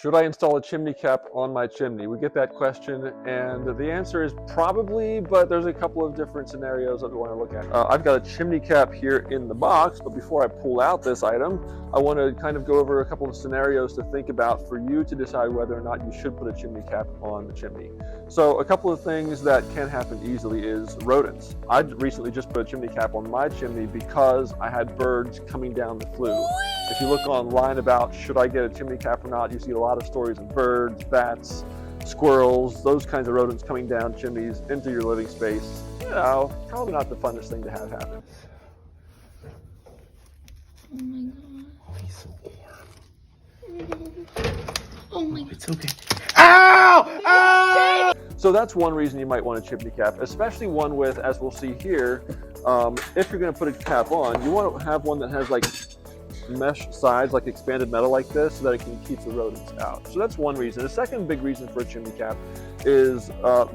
Should I install a chimney cap on my chimney? We get that question, and the answer is probably, but there's a couple of different scenarios that we want to look at. I've got a chimney cap here in the box, but before I pull out this item, I want to kind of go over a couple of scenarios to think about for you to decide whether or not you should put a chimney cap on the chimney. So a couple of things that can happen easily is rodents. I recently just put a chimney cap on my chimney because I had birds coming down the flue. If you look online about should I get a chimney cap or not, you see a lot of stories of birds, bats, squirrels, those kinds of rodents coming down chimneys into your living space. You know, probably not the funnest thing to have happen. Oh my god. Oh, he's so warm. Oh my god. It's okay. Ow! Ow! So that's one reason you might want a chimney cap, especially one with, as we'll see here, if you're going to put a cap on, you want to have one that has like mesh sides, like expanded metal like this, so that it can keep the rodents out. So that's one reason. The second big reason for a chimney cap is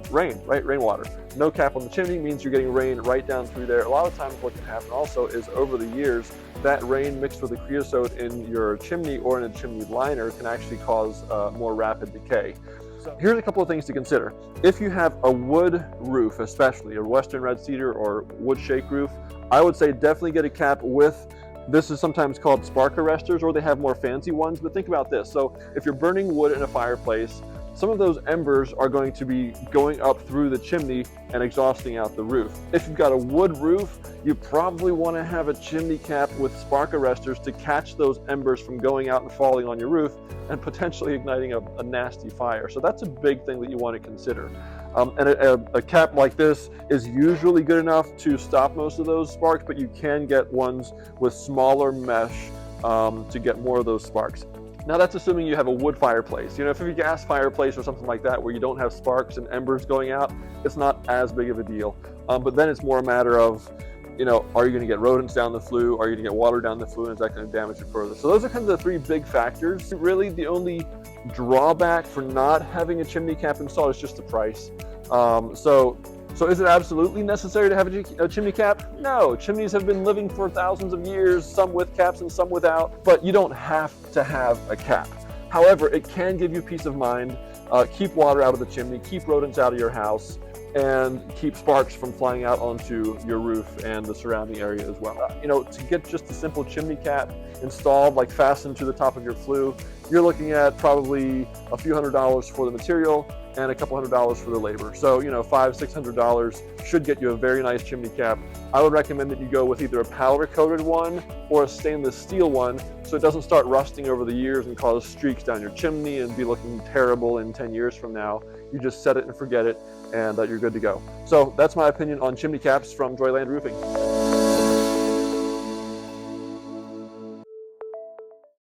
rain, right? Rainwater. No cap on the chimney means you're getting rain right down through there. A lot of times what can happen also is over the years, that rain mixed with the creosote in your chimney or in a chimney liner can actually cause more rapid decay. So here's a couple of things to consider. If you have a wood roof, especially a western red cedar or wood shake roof, I would say definitely get a cap with, this is sometimes called spark arresters, or they have more fancy ones, but think about this. So if you're burning wood in a fireplace, some of those embers are going to be going up through the chimney and exhausting out the roof. If you've got a wood roof, you probably want to have a chimney cap with spark arresters to catch those embers from going out and falling on your roof and potentially igniting a nasty fire. So that's a big thing that you want to consider. And a cap like this is usually good enough to stop most of those sparks, but you can get ones with smaller mesh to get more of those sparks. Now that's assuming you have a wood fireplace. You know, if you have a gas fireplace or something like that where you don't have sparks and embers going out, it's not as big of a deal. But then it's more a matter of, you know, are you going to get rodents down the flue? Are you going to get water down the flue? And is that going to damage it further? So those are kind of the three big factors. Really, the only drawback for not having a chimney cap installed is just the price. So is it absolutely necessary to have a chimney cap? No, chimneys have been living for thousands of years, some with caps and some without, but you don't have to have a cap. However, it can give you peace of mind, keep water out of the chimney, keep rodents out of your house, and keep sparks from flying out onto your roof and the surrounding area as well. You know, to get just a simple chimney cap installed, like fastened to the top of your flue, you're looking at probably a few $100s for the material and a couple $100s for the labor. So, you know, $500–600 should get you a very nice chimney cap. I would recommend that you go with either a powder coated one or a stainless steel one so it doesn't start rusting over the years and cause streaks down your chimney and be looking terrible in 10 years from now. You just set it and forget it, and you're good to go. So that's my opinion on chimney caps from Joyland Roofing.